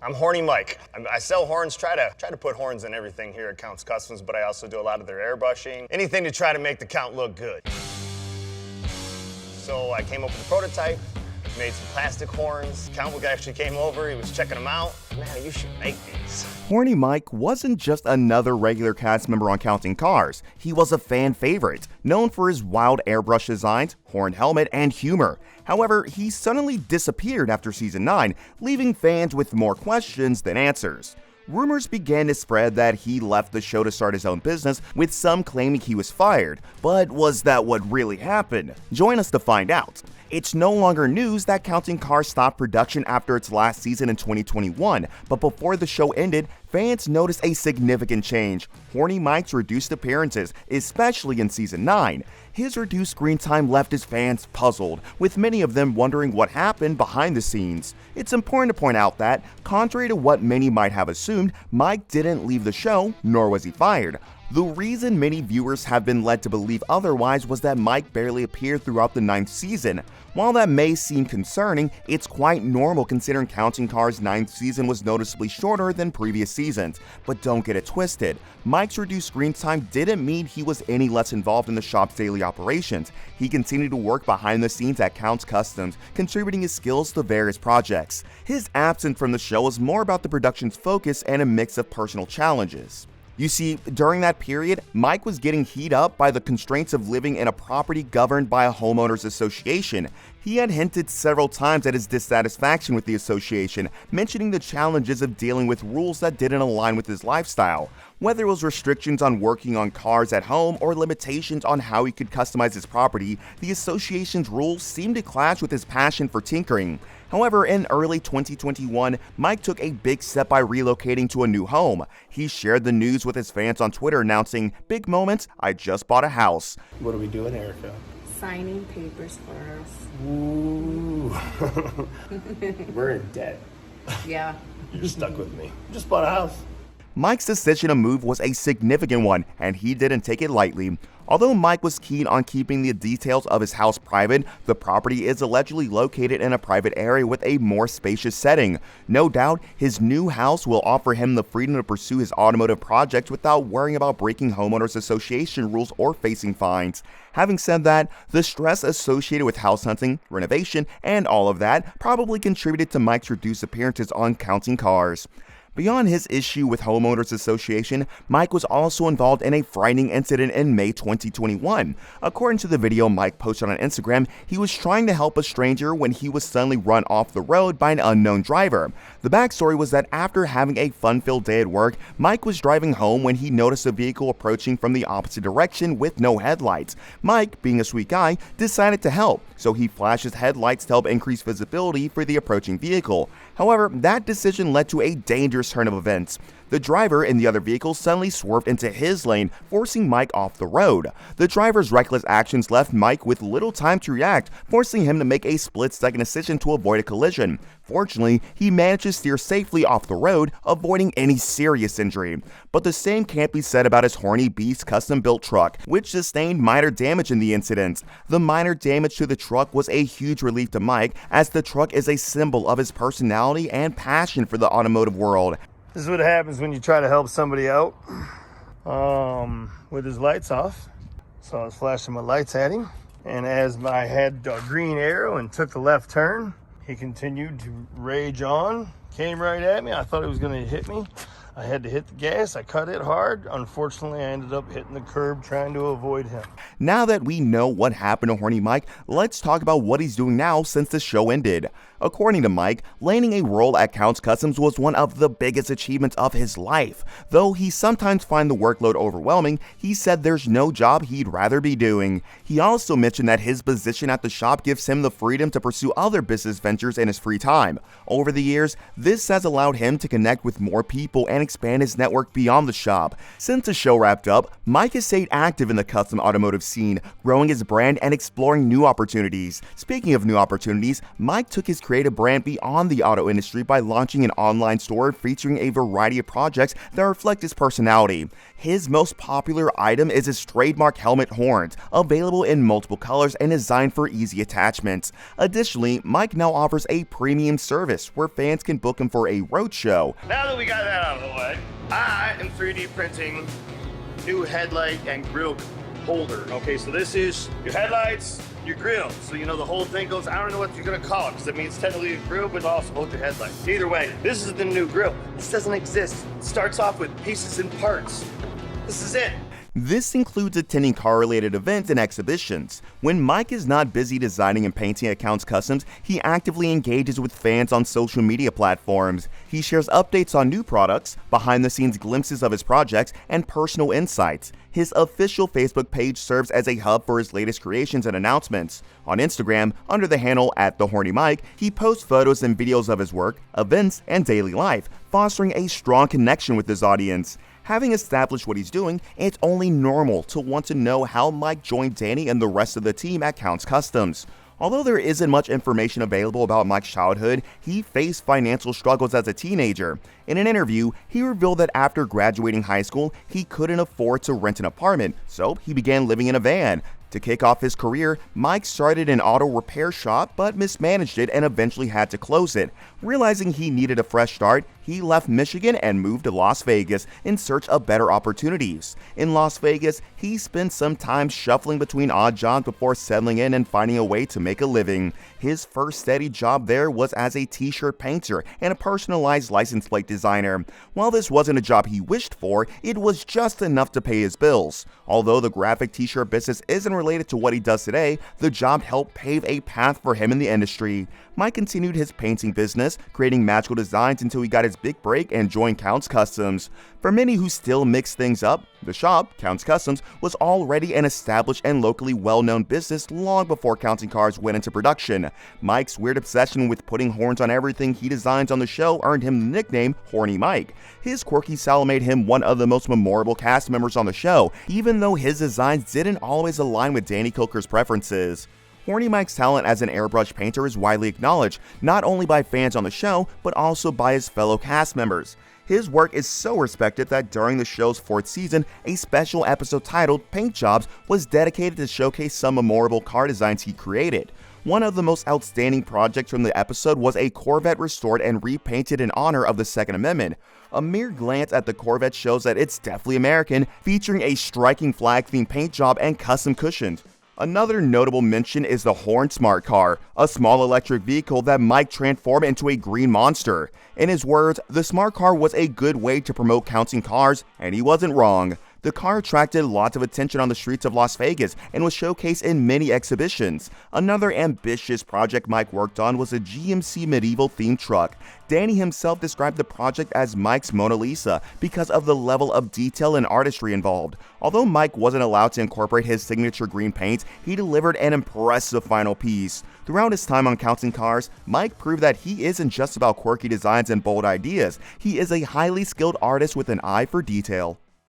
I'm Horny Mike. I sell horns, try to put horns in everything here at Count's Customs, but I also do a lot of their airbrushing, anything to try to make the Count look good. So I came up with a prototype, made some plastic horns. Count actually came over, he was checking them out. Man, you should make these. Horny Mike wasn't just another regular cast member on Counting Cars. He was a fan favorite, known for his wild airbrush designs, horn helmet, and humor. However, he suddenly disappeared after season 9, leaving fans with more questions than answers. Rumors began to spread that he left the show to start his own business, with some claiming he was fired. But was that what really happened? Join us to find out. It's no longer news that Counting Cars stopped production after its last season in 2021, but before the show ended, fans noticed a significant change: Horny Mike's reduced appearances, especially in season 9. His reduced screen time left his fans puzzled, with many of them wondering what happened behind the scenes. It's important to point out that, contrary to what many might have assumed, Mike didn't leave the show, nor was he fired. The reason many viewers have been led to believe otherwise was that Mike barely appeared throughout the 9th season. While that may seem concerning, it's quite normal considering Counting Cars' 9th season was noticeably shorter than previous seasons. But don't get it twisted, Mike's reduced screen time didn't mean he was any less involved in the shop's daily operations. He continued to work behind the scenes at Count's Customs, contributing his skills to various projects. His absence from the show was more about the production's focus and a mix of personal challenges. You see, during that period, Mike was getting heat up by the constraints of living in a property governed by a homeowners association. He had hinted several times at his dissatisfaction with the association, mentioning the challenges of dealing with rules that didn't align with his lifestyle. Whether it was restrictions on working on cars at home or limitations on how he could customize his property, the association's rules seemed to clash with his passion for tinkering. However, in early 2021, Mike took a big step by relocating to a new home. He shared the news with his fans on Twitter, announcing, "Big moment, I just bought a house." What are we doing, Erica? Signing papers for us. Ooh. We're in debt. Yeah. You're stuck with me. Just bought a house. Mike's decision to move was a significant one, and he didn't take it lightly. Although Mike was keen on keeping the details of his house private, the property is allegedly located in a private area with a more spacious setting. No doubt, his new house will offer him the freedom to pursue his automotive projects without worrying about breaking homeowners association rules or facing fines. Having said that, the stress associated with house hunting, renovation, and all of that probably contributed to Mike's reduced appearances on Counting Cars. Beyond his issue with Homeowners Association, Mike was also involved in a frightening incident in May 2021. According to the video Mike posted on Instagram, he was trying to help a stranger when he was suddenly run off the road by an unknown driver. The backstory was that after having a fun-filled day at work, Mike was driving home when he noticed a vehicle approaching from the opposite direction with no headlights. Mike, being a sweet guy, decided to help, so he flashed his headlights to help increase visibility for the approaching vehicle. However, that decision led to a dangerous turn of events. The driver in the other vehicle suddenly swerved into his lane, forcing Mike off the road. The driver's reckless actions left Mike with little time to react, forcing him to make a split-second decision to avoid a collision. Fortunately, he managed to steer safely off the road, avoiding any serious injury. But the same can't be said about his Horny Beast custom-built truck, which sustained minor damage in the incident. The minor damage to the truck was a huge relief to Mike, as the truck is a symbol of his personality and passion for the automotive world. This is what happens when you try to help somebody out with his lights off. So I was flashing my lights at him, and as I had a green arrow and took the left turn, he continued to rage on, came right at me. I thought he was going to hit me. I had to hit the gas. I cut it hard. Unfortunately, I ended up hitting the curb trying to avoid him. Now that we know what happened to Horny Mike, let's talk about what he's doing now since the show ended. According to Mike, landing a role at Count's Customs was one of the biggest achievements of his life. Though he sometimes finds the workload overwhelming, he said there's no job he'd rather be doing. He also mentioned that his position at the shop gives him the freedom to pursue other business ventures in his free time. Over the years, this has allowed him to connect with more people and expand his network beyond the shop. Since the show wrapped up, Mike has stayed active in the custom automotive scene, growing his brand and exploring new opportunities. Speaking of new opportunities, Mike took his creative brand beyond the auto industry by launching an online store featuring a variety of projects that reflect his personality. His most popular item is his trademark helmet horns, available in multiple colors and designed for easy attachments. Additionally, Mike now offers a premium service where fans can book him for a roadshow. Now that we got that out of the way, I am 3D printing new headlight and grill holder. Okay, so this is your headlights, your grill. So you know the whole thing goes, I don't know what you're gonna call it, because it means technically a grill, but also holds your headlight. Either way, this is the new grill. This doesn't exist. It starts off with pieces and parts. This is it. This includes attending car-related events and exhibitions. When Mike is not busy designing and painting at Counts Customs, he actively engages with fans on social media platforms. He shares updates on new products, behind-the-scenes glimpses of his projects, and personal insights. His official Facebook page serves as a hub for his latest creations and announcements. On Instagram, under the handle @HornyMike, he posts photos and videos of his work, events, and daily life, fostering a strong connection with his audience. Having established what he's doing, it's only normal to want to know how Mike joined Danny and the rest of the team at Counts Customs. Although there isn't much information available about Mike's childhood, he faced financial struggles as a teenager. In an interview, he revealed that after graduating high school, he couldn't afford to rent an apartment, so he began living in a van. To kick off his career, Mike started an auto repair shop but mismanaged it and eventually had to close it. Realizing he needed a fresh start, he left Michigan and moved to Las Vegas in search of better opportunities. In Las Vegas, he spent some time shuffling between odd jobs before settling in and finding a way to make a living. His first steady job there was as a t-shirt painter and a personalized license plate designer. While this wasn't a job he wished for, it was just enough to pay his bills. Although the graphic t-shirt business isn't related to what he does today, the job helped pave a path for him in the industry. Mike continued his painting business, creating magical designs until he got his big break and joined Counts Customs. For many who still mix things up, the shop, Counts Customs, was already an established and locally well-known business long before counting cars went into production. Mike's weird obsession with putting horns on everything he designs on the show earned him the nickname Horny Mike. His quirky style made him one of the most memorable cast members on the show, even though his designs didn't always align with Danny Coker's preferences. Horny Mike's talent as an airbrush painter is widely acknowledged, not only by fans on the show, but also by his fellow cast members. His work is so respected that during the show's 4th season, a special episode titled Paint Jobs was dedicated to showcase some memorable car designs he created. One of the most outstanding projects from the episode was a Corvette restored and repainted in honor of the Second Amendment. A mere glance at the Corvette shows that it's definitely American, featuring a striking flag-themed paint job and custom cushions. Another notable mention is the Horn Smart Car, a small electric vehicle that Mike transformed into a green monster. In his words, the Smart Car was a good way to promote counting cars, and he wasn't wrong. The car attracted lots of attention on the streets of Las Vegas and was showcased in many exhibitions. Another ambitious project Mike worked on was a GMC medieval-themed truck. Danny himself described the project as Mike's Mona Lisa because of the level of detail and artistry involved. Although Mike wasn't allowed to incorporate his signature green paint, he delivered an impressive final piece. Throughout his time on Counting Cars, Mike proved that he isn't just about quirky designs and bold ideas. He is a highly skilled artist with an eye for detail.